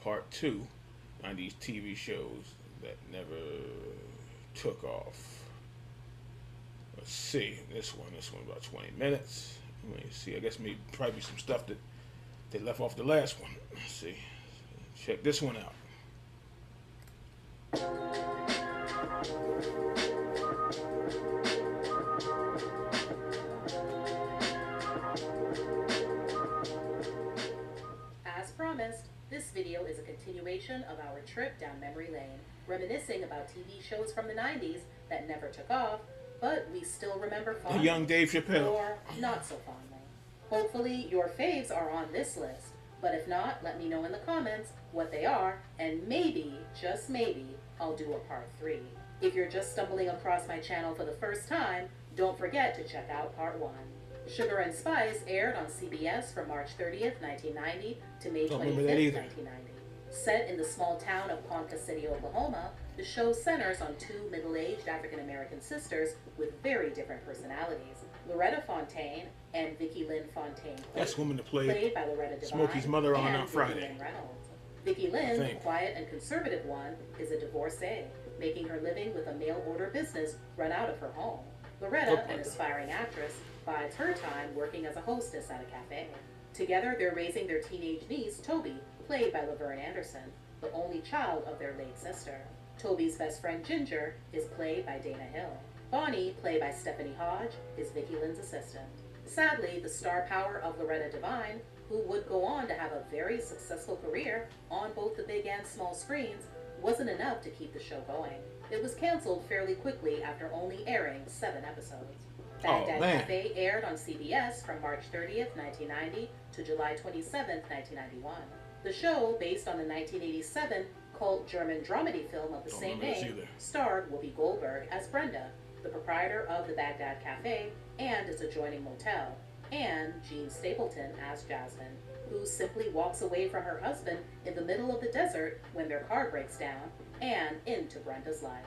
Part 2, 90s TV shows that never took off. Let's see, this one about 20 minutes. Let me see, I guess maybe probably some stuff that they left off the last one. Let's see, check this one out. As promised, this video is a continuation of our trip down memory lane, reminiscing about TV shows from the 90s that never took off, but we still remember fondly. The young Dave Chappelle. Or not so fondly. Hopefully your faves are on this list, but if not, let me know in the comments what they are, and maybe, just maybe, I'll do a part 3. If you're just stumbling across my channel for the first time, don't forget to check out part 1. Sugar and Spice aired on CBS from March 30th, 1990 to May 25th, 1990. Set in the small town of Ponca City, Oklahoma, the show centers on two middle-aged African-American sisters with very different personalities. Loretta Fontaine and Vicki Lynn Fontaine. That's the woman that played by Loretta Devine Smokey's mother on Friday. Vicki Lynn, the quiet and conservative one, is a divorcee, making her living with a mail-order business run out of her home. Loretta, an aspiring actress, bides her time working as a hostess at a cafe. Together, they're raising their teenage niece, Toby, played by Laverne Anderson, the only child of their late sister. Toby's best friend, Ginger, is played by Dana Hill. Bonnie, played by Stephanie Hodge, is Vicki Lynn's assistant. Sadly, the star power of Loretta Devine, who would go on to have a very successful career on both the big and small screens, wasn't enough to keep the show going. It was canceled fairly quickly after only airing 7 episodes. Baghdad Cafe aired on CBS from March 30th, 1990 to July 27th, 1991. The show, based on the 1987 cult German dramedy film of the same name, starred Whoopi Goldberg as Brenda, the proprietor of the Baghdad Cafe and its adjoining motel, and Jean Stapleton as Jasmine, who simply walks away from her husband in the middle of the desert when their car breaks down, and into Brenda's life.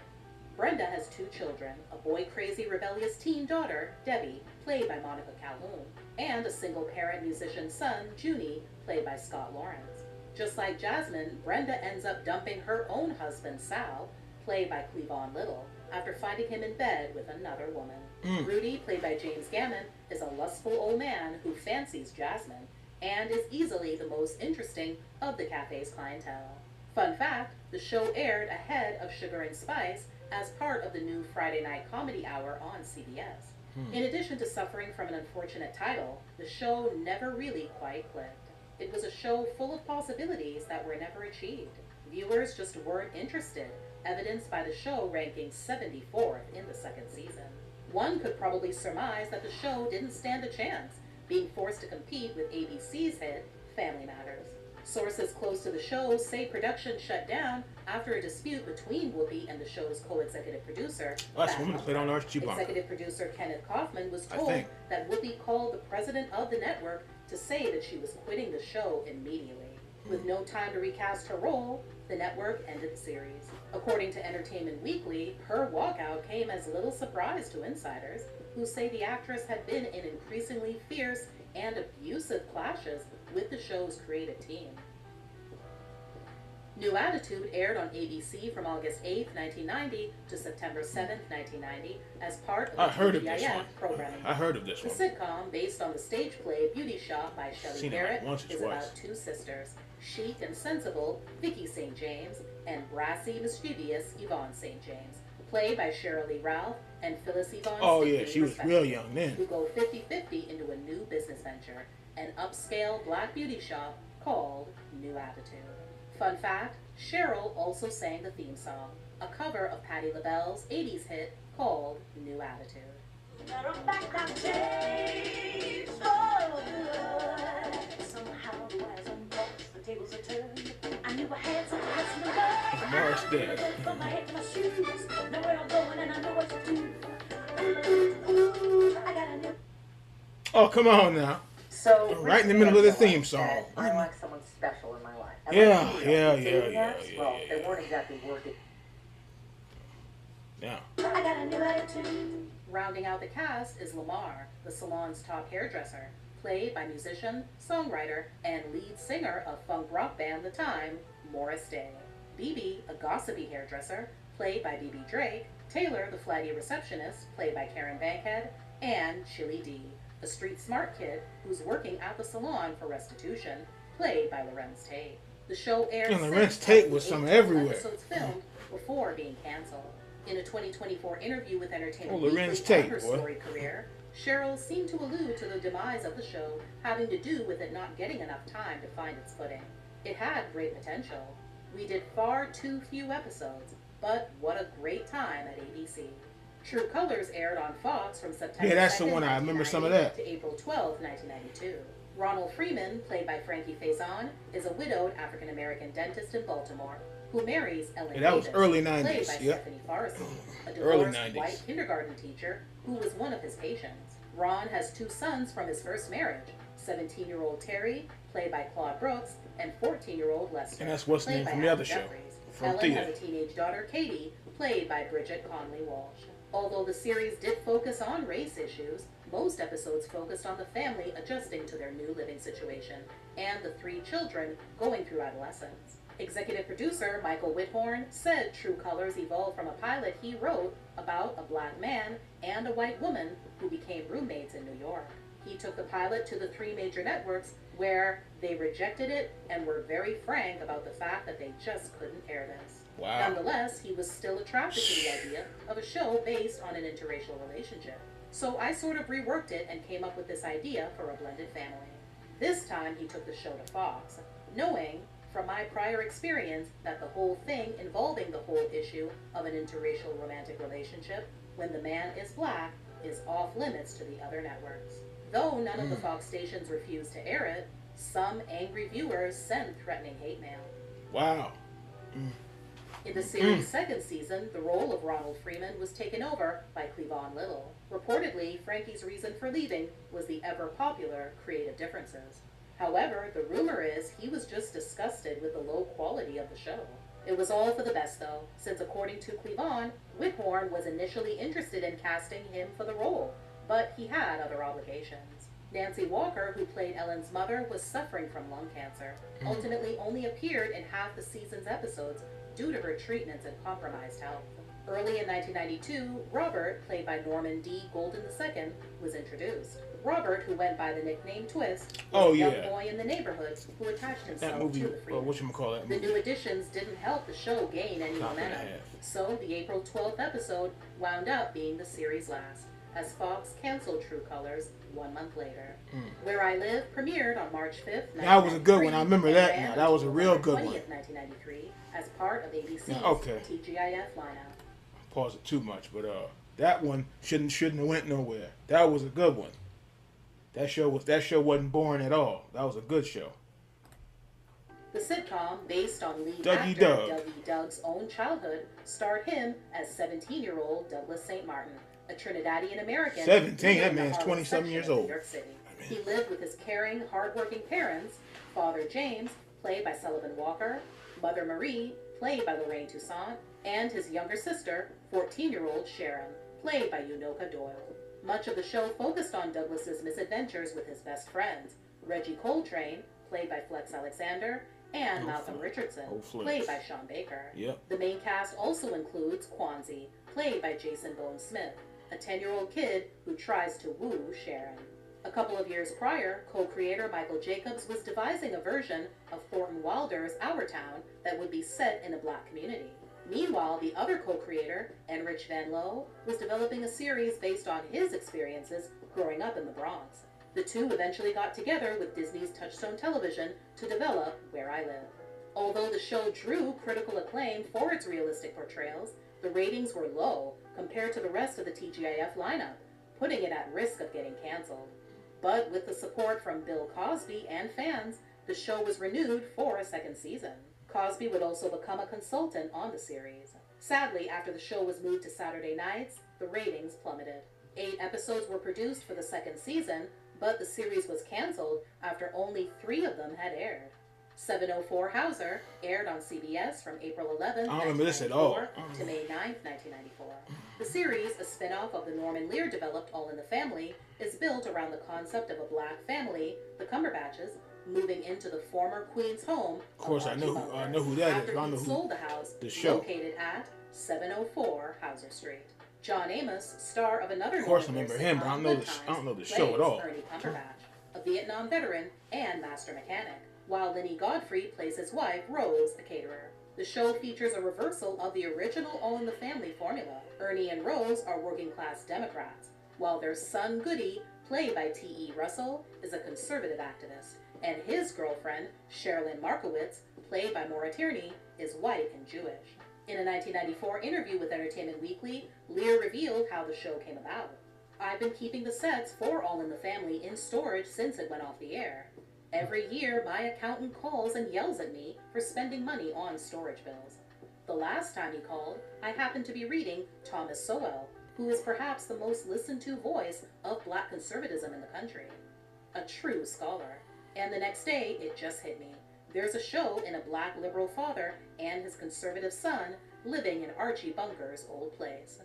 Brenda has 2 children, a boy-crazy rebellious teen daughter, Debbie, played by Monica Calhoun, and a single-parent musician son, Junie, played by Scott Lawrence. Just like Jasmine, Brenda ends up dumping her own husband, Sal, played by Cleavon Little, after finding him in bed with another woman. Rudy, played by James Gammon, is a lustful old man who fancies Jasmine, and is easily the most interesting of the cafe's clientele. Fun fact, the show aired ahead of Sugar and Spice as part of the new Friday night comedy hour on CBS. In addition to suffering from an unfortunate title, the show never really quite clicked. It was a show full of possibilities that were never achieved. Viewers just weren't interested, evidenced by the show ranking 74th in the 2nd season. One could probably surmise that the show didn't stand a chance, being forced to compete with ABC's hit Family Matters. Sources close to the show say production shut down after a dispute between Whoopi and the show's co-executive producer. Executive producer Kenneth Kaufman was told that Whoopi called the president of the network to say that she was quitting the show immediately. With no time to recast her role, the network ended the series. According to Entertainment Weekly, her walkout came as little surprise to insiders, who say the actress had been in increasingly fierce and abusive clashes with the show's creative team. New Attitude aired on ABC from August 8, 1990 to September 7, 1990 as part of the TGIF programming. I heard of this one. The sitcom, based on the stage play Beauty Shop by Shelley Barrett, is about 2 sisters, chic and sensible Vicki St. James and brassy, mischievous Yvonne St. James, played by Cheryl Lee Ralph and Phyllis Yvonne Stickney, she was real young then. Who go 50-50 into a new business venture, an upscale black beauty shop called New Attitude. Fun fact, Cheryl also sang the theme song, a cover of Patti LaBelle's 80s hit called New Attitude. Oh, come on now. So, right in the middle of the theme song. I like someone special in my life. Yeah. Well, they weren't exactly working. Yeah. I got a new attitude. Rounding out the cast is Lamar, the salon's top hairdresser, played by musician, songwriter, and lead singer of funk rock band The Time, Morris Day. BB, a gossipy hairdresser, played by BB Drake, Taylor, the flighty receptionist, played by Karen Bankhead, and Chili D, a street smart kid who's working at the salon for restitution, played by Lorenz Tate. The show aired Lorenz Tate was some everywhere. Episodes filmed before being canceled. In a 2024 interview with Entertainment Lorenz Weekly Tate, on her storied career, Cheryl seemed to allude to the demise of the show having to do with it not getting enough time to find its footing. It had great potential. We did far too few episodes, but what a great time at ABC. True Colors aired on Fox from September 2nd, that's the one. I remember some of that. to April 12, 1992. Ronald Freeman, played by Frankie Faison, is a widowed African-American dentist in Baltimore who marries Ellen Davis, that was early 90s. played by Stephanie Farsi, a divorced white kindergarten teacher who was one of his patients. Ron has two sons from his first marriage, 17-year-old Terry, played by Claude Brooks, and 14-year-old Lester, and that's what's the played name by from the Adam other show. Jeffries. From Ellen Thea. has a teenage daughter, Katie, played by Bridget Conley Walsh. Although the series did focus on race issues, most episodes focused on the family adjusting to their new living situation and the three children going through adolescence. Executive producer Michael Whithorn said True Colors evolved from a pilot he wrote about a black man and a white woman who became roommates in New York. He took the pilot to the three major networks where they rejected it and were very frank about the fact that they just couldn't air this. Wow. Nonetheless, he was still attracted to the idea of a show based on an interracial relationship. So I sort of reworked it and came up with this idea for a blended family. This time he took the show to Fox, knowing from my prior experience that the whole thing involving the whole issue of an interracial romantic relationship when the man is black is off limits to the other networks. Though none of the Fox stations refused to air it, some angry viewers sent threatening hate mail. Wow. In the series' second season, the role of Ronald Freeman was taken over by Cleavon Little. Reportedly, Frankie's reason for leaving was the ever-popular creative differences. However, the rumor is he was just disgusted with the low quality of the show. It was all for the best, though, since according to Cleavon, Whithorn was initially interested in casting him for the role, but he had other obligations. Nancy Walker, who played Ellen's mother, was suffering from lung cancer, ultimately only appeared in half the season's episodes due to her treatments and compromised health. Early in 1992, Robert, played by Norman D. Golden II, was introduced. Robert, who went by the nickname Twist, was a young boy in the neighborhood who attached himself to the Freemans. The new additions didn't help the show gain any momentum, so the April 12th episode wound up being the series' last, as Fox canceled True Colors 1 month later. Where I Live premiered on March 5th, 1993. That was a good one. I remember that now. That was a real good one. 1993, as part of ABC's TGIF lineup. Pause it too much, but that one shouldn't have went nowhere. That was a good one. That show wasn't boring at all. That was a good show. The sitcom, based on lead Dougie actor Doug. Dougie Doug's own childhood, starred him as 17-year-old Douglas St. Martin, a Trinidadian American. 17? That man's 20-something years old. New York City. He lived with his caring, hardworking parents, Father James, played by Sullivan Walker, Mother Marie, played by Lorraine Toussaint, and his younger sister, 14-year-old Sharon, played by Unoka Doyle. Much of the show focused on Douglas's misadventures with his best friends, Reggie Coltrane, played by Flex Alexander, and Malcolm Richardson, played by Sean Baker. The main cast also includes Kwanzi, played by Jason Bone Smith, a 10-year-old kid who tries to woo Sharon. A couple of years prior, co-creator Michael Jacobs was devising a version of Thornton Wilder's Our Town that would be set in a black community. Meanwhile, the other co-creator, Enrich Van Lowe, was developing a series based on his experiences growing up in the Bronx. The two eventually got together with Disney's Touchstone Television to develop Where I Live. Although the show drew critical acclaim for its realistic portrayals, the ratings were low compared to the rest of the TGIF lineup, putting it at risk of getting canceled. But with the support from Bill Cosby and fans, the show was renewed for a second season. Cosby would also become a consultant on the series. Sadly, after the show was moved to Saturday nights, the ratings plummeted. 8 episodes were produced for the second season, but the series was canceled after only 3 of them had aired. 704 Hauser aired on CBS from April 11th, I don't remember this at all. to May 9th, 1994. The series, a spin-off of the Norman Lear developed All in the Family, is built around the concept of a black family, the Cumberbatches, moving into the former Queen's home. Of course, I know who that is. After he sold the house, located at 704 Hauser Street. John Amos, star of another. Of course, I remember him, but I don't know the show at all. Ernie Cumberbatch, a Vietnam veteran and master mechanic, while Linny Godfrey plays his wife, Rose, a caterer. The show features a reversal of the original All in the Family formula. Ernie and Rose are working-class Democrats, while their son Goody, played by T.E. Russell, is a conservative activist, and his girlfriend, Sherilyn Markowitz, played by Maura Tierney, is white and Jewish. In a 1994 interview with Entertainment Weekly, Lear revealed how the show came about. "I've been keeping the sets for All in the Family in storage since it went off the air. Every year, my accountant calls and yells at me for spending money on storage bills. The last time he called, I happened to be reading Thomas Sowell, who is perhaps the most listened to voice of black conservatism in the country. A true scholar. And the next day, it just hit me. There's a show in a black liberal father and his conservative son living in Archie Bunker's old place."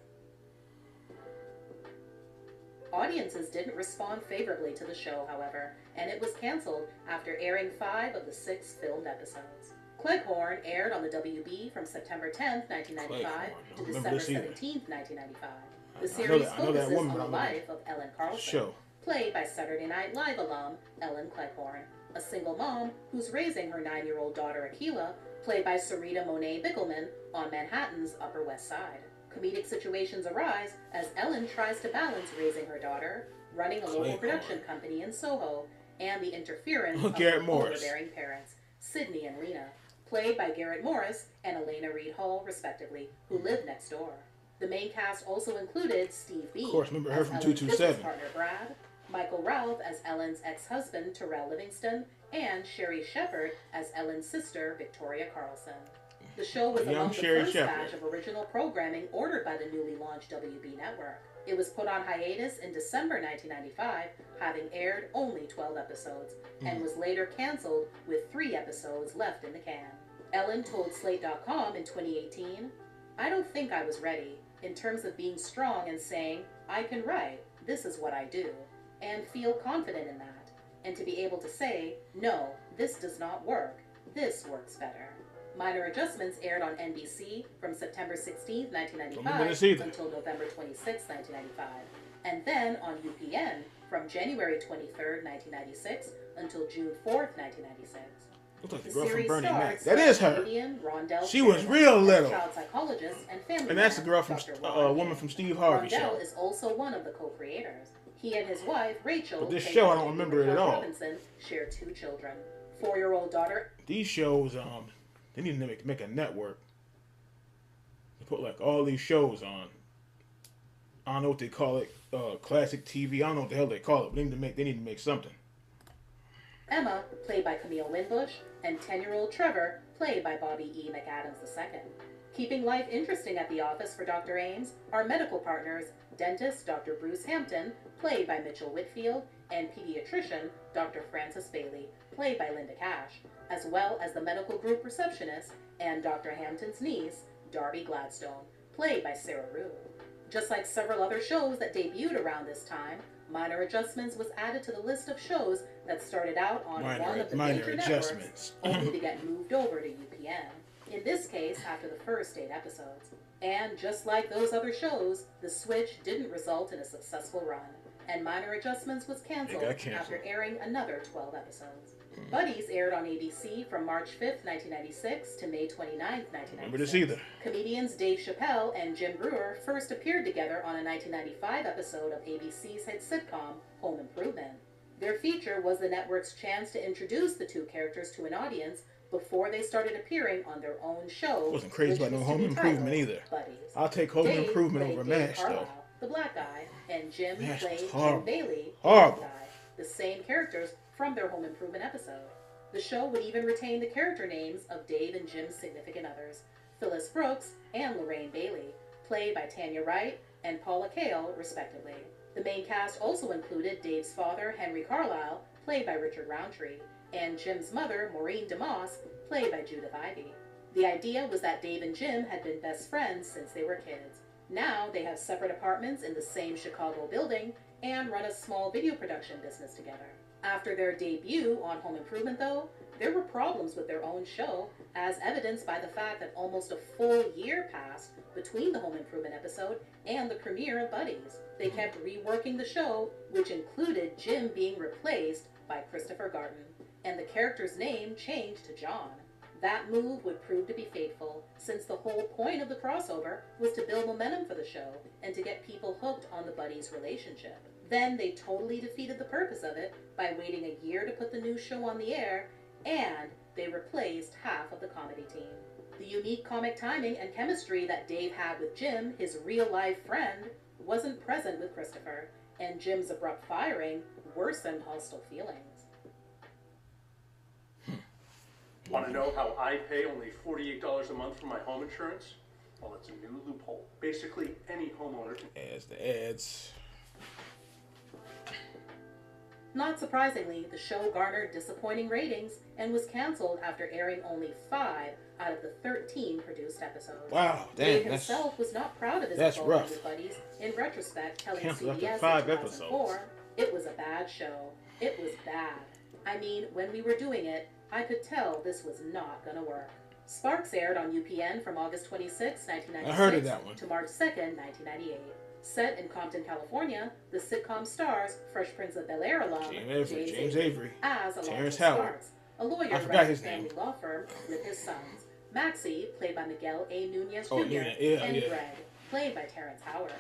Audiences didn't respond favorably to the show, however, and it was canceled after airing 5 of the 6 filmed episodes. Cleghorn aired on the WB from September 10th, 1995 to December 17th, 1995. The series focuses on the life of Ellen Carlson, played by Saturday Night Live alum Ellen Cleghorn, a single mom who's raising her 9-year-old daughter Akilah, played by Sarita Monet Bickelman, on Manhattan's Upper West Side. Comedic situations arise as Ellen tries to balance raising her daughter, running a local production company in Soho, and the interference of her overbearing parents, Sidney and Lena, played by Garrett Morris and Elena Reed Hall, respectively, who live next door. The main cast also included Steve Bean, of course, remember her as from Ellen's 227. partner Brad, Michael Ralph as Ellen's ex-husband Terrell Livingston, and Sherry Shepard as Ellen's sister Victoria Carlson. The show was among the first batch of original programming ordered by the newly launched WB network. It was put on hiatus in December 1995, having aired only 12 episodes, and was later canceled with 3 episodes left in the can. Ellen told Slate.com in 2018, "I don't think I was ready, in terms of being strong and saying, I can write, this is what I do, and feel confident in that, and to be able to say, no, this does not work, this works better." Minor Adjustments aired on NBC from September 16, 1995 until November 26, 1995, and then on UPN from January 23, 1996 until June 4, 1996. Looks like the girl from Bernie Mac. That is her. She was real little. Child psychologist and family and that's the girl from woman from Steve Harvey show. Rondell is also one of the co-creators. He and his wife, Rachel, but this show, I don't remember it at all. Robinson, share 2 children. 4-year-old daughter. These shows, they need to make a network. They put like all these shows on. I don't know what they call it, classic TV. I don't know what the hell they call it. But they need to make something. Emma, played by Camille Winbush, and 10-year-old Trevor, played by Bobby E. McAdams II. Keeping life interesting at the office for Dr. Ames are medical partners, dentist Dr. Bruce Hampton, played by Mitchell Whitfield, and pediatrician Dr. Frances Bailey, played by Linda Cash, as well as the medical group receptionist and Dr. Hampton's niece, Darby Gladstone, played by Sarah Rue. Just like several other shows that debuted around this time, Minor Adjustments was added to the list of shows that started out on one of the major networks, only to get moved over to UPN. In this case, after the first 8 episodes. And just like those other shows, the switch didn't result in a successful run, and Minor Adjustments was canceled after airing another 12 episodes. Buddies aired on ABC from March 5th, 1996 to May 29th, 1996. Remember this either. Comedians Dave Chappelle and Jim Breuer first appeared together on a 1995 episode of ABC's hit sitcom, Home Improvement. Their feature was the network's chance to introduce the 2 characters to an audience before they started appearing on their own show. I wasn't crazy about no Home Improvement either. Buddies. I'll take Home Improvement over MASH, though. The black guy, and Jim MASH played horrible. Jim Bailey, the Horrible. white guy, the same characters from their Home Improvement episode. The show would even retain the character names of Dave and Jim's significant others, Phyllis Brooks and Lorraine Bailey, played by Tanya Wright and Paula Cale, respectively. The main cast also included Dave's father, Henry Carlisle, played by Richard Roundtree, and Jim's mother, Maureen DeMoss, played by Judith Ivey. The idea was that Dave and Jim had been best friends since they were kids. Now they have separate apartments in the same Chicago building and run a small video production business together. After their debut on Home Improvement, though, there were problems with their own show, as evidenced by the fact that almost a full year passed between the Home Improvement episode and the premiere of Buddies. They kept reworking the show, which included Jim being replaced by Christopher Garten, and the character's name changed to John. That move would prove to be fateful, since the whole point of the crossover was to build momentum for the show and to get people hooked on the Buddies relationship. Then they totally defeated the purpose of it by waiting a year to put the new show on the air, and they replaced half of the comedy team. The unique comic timing and chemistry that Dave had with Jim, his real-life friend, wasn't present with Christopher, and Jim's abrupt firing worsened hostile feelings. Want to know how I pay only $48 a month for my home insurance? Well, it's a new loophole. Basically, any homeowner can... As the ads. Not surprisingly, the show garnered disappointing ratings and was canceled after airing only 5 out of the 13 produced episodes. Wow, damn. Dave himself was not proud of his involvement with Buddies. In retrospect, telling CBS in 2004, "It was a bad show. It was bad. I mean, when we were doing it, I could tell this was not gonna work." Sparks aired on UPN from August 26, 1996 I heard of that one. to March 2nd, 1998. Set in Compton, California, the sitcom stars Fresh Prince of Bel-Air alum James Avery as Terrence Alonzo Howard. Sparks, a lawyer running a family law firm with his sons. Maxie, played by Miguel A. Nunez Jr., and Greg, played by Terrence Howard.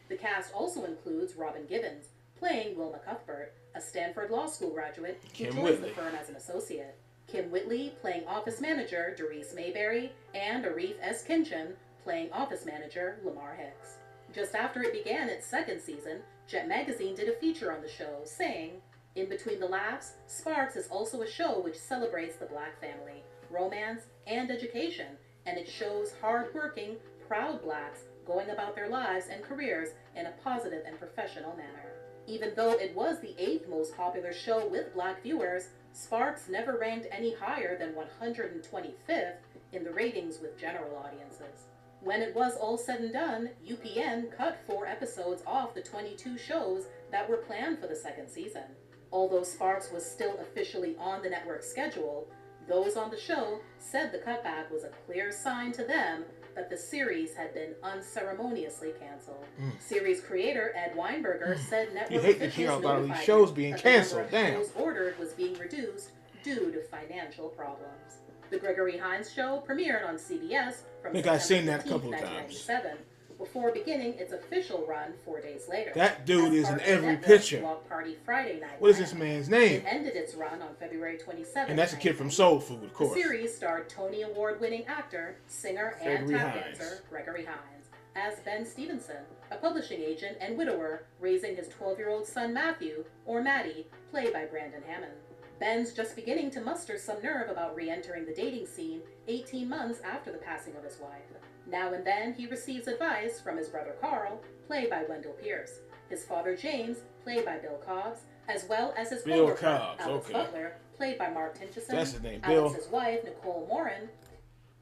The cast also includes Robin Gibbons, playing Wilma Cuthbert, a Stanford Law School graduate who joins the firm as an associate. Kim Whitley, playing office manager Doris Mayberry, and Arif S. Kinchin, playing office manager Lamar Hicks. Just after it began its second season, Jet Magazine did a feature on the show, saying, "In between the laughs, Sparks is also a show which celebrates the black family, romance, and education, and it shows hard-working, proud blacks going about their lives and careers in a positive and professional manner." Even though it was the 8th most popular show with black viewers, Sparks never ranked any higher than 125th in the ratings with general audiences. When it was all said and done, UPN cut 4 episodes off the 22 shows that were planned for the second season. Although Sparks was still officially on the network's schedule, those on the show said the cutback was a clear sign to them that the series had been unceremoniously canceled. Series creator Ed Weinberger said network officials notified shows being canceled. The number of shows ordered was being reduced due to financial problems. The Gregory Hines Show premiered on CBS from September 15, 1997, before beginning its official run 4 days later. That dude is in every picture. Block Party Friday Night. What is this man's name? It ended its run on February 27. And that's a kid from Soul Food, of course. The series starred Tony Award-winning actor, singer, and tap dancer Gregory Hines as Ben Stevenson, a publishing agent and widower raising his 12-year-old son Matthew, or Matty, played by Brandon Hammond. Ben's just beginning to muster some nerve about re-entering the dating scene 18 months after the passing of his wife. Now and then, he receives advice from his brother Carl, played by Wendell Pierce, his father James, played by Bill Cobbs, as well as his co-worker, Alex Butler, played by Mark Tinchison, that's his name, Bill. Alex's wife, Nicole Morin.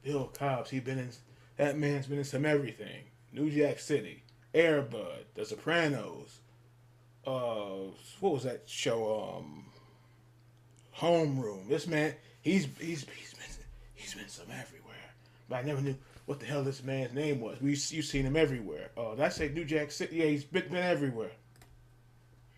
Bill Cobbs, that man's been in some everything. New Jack City, Air Bud, The Sopranos, what was that show, Homeroom. This man, he's been some everywhere. But I never knew what the hell this man's name was. You've seen him everywhere. Did I say New Jack City? Yeah, he's been everywhere.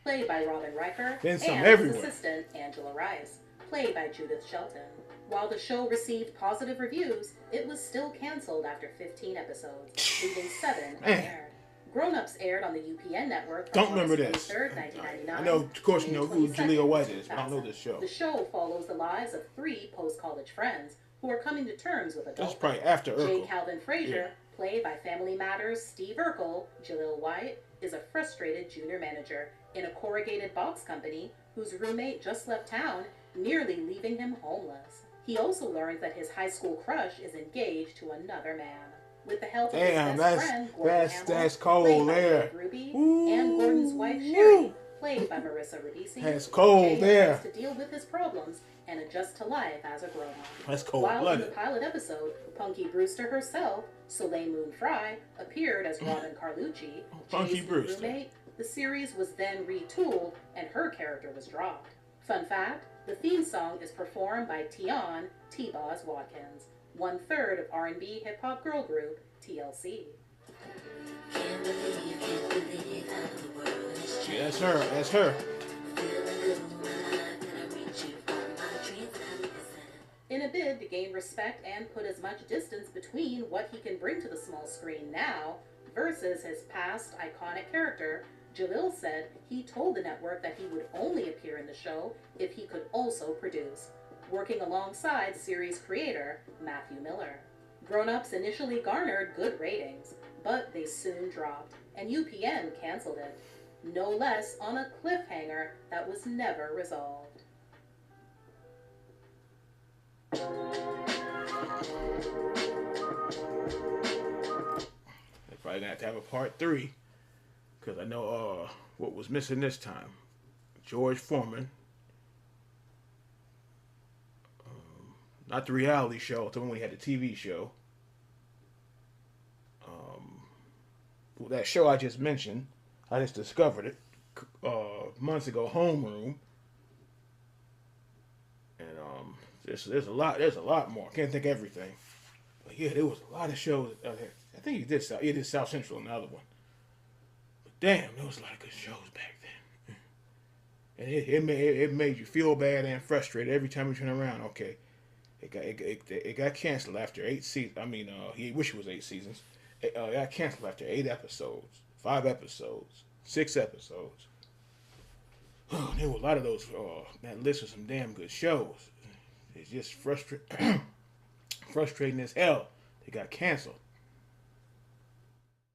Played by Robin Riker, been some and everywhere. His assistant Angela Rice, played by Judith Shelton. While the show received positive reviews, it was still canceled after 15 episodes, leaving 7 unaired. Grown-Ups aired on the UPN network from remember August this. 23rd, 1999. I know, of course, you know who Jaleel White is, but I don't know this show. The show follows the lives of 3 post-college friends who are coming to terms with adulthood. This is probably after Urkel. J. Calvin Frazier, played by Family Matters' Steve Urkel, Jaleel White, is a frustrated junior manager in a corrugated box company whose roommate just left town, nearly leaving him homeless. He also learns that his high school crush is engaged to another man. With the help of his best friend, Gordon Hamill, that's cold there. Ruby, and Gordon's wife, Sherry, played by Marissa Ribisi, That's cold there. Has to deal with his problems and adjust to life as a grown-up. That's cold While blooded. in the pilot episode, Punky Brewster herself, Soleil Moon Frye, appeared as Robin Carlucci, Punky Jay's Brewster. roommate. The series was then retooled and her character was dropped. Fun fact, the theme song is performed by Tion T-Boz Watkins, 1/3 of R&B hip-hop girl group TLC. Yeah, that's her. That's her. In a bid to gain respect and put as much distance between what he can bring to the small screen now versus his past iconic character, Jalil said he told the network that he would only appear in the show if he could also produce, working alongside series creator Matthew Miller. Grown Ups initially garnered good ratings, but they soon dropped, and UPN canceled it, no less on a cliffhanger that was never resolved. They're probably gonna have to have a part 3, because I know what was missing this time. George Foreman, not the reality show, the one we had the TV show. Well, that show I just mentioned, I just discovered it months ago. Homeroom, and there's a lot more. I can't think of everything, but yeah, there was a lot of shows out there. I think he did South Central, another one. But damn, there was a lot of good shows back then, and it made you feel bad and frustrated every time you turn around. Okay, it got canceled after 8 seasons. I mean, he wish it was 8 seasons. It got canceled after 8 episodes, 5 episodes, 6 episodes. Oh, there were a lot of those. That list of some damn good shows. It's just frustrating as hell. They got canceled.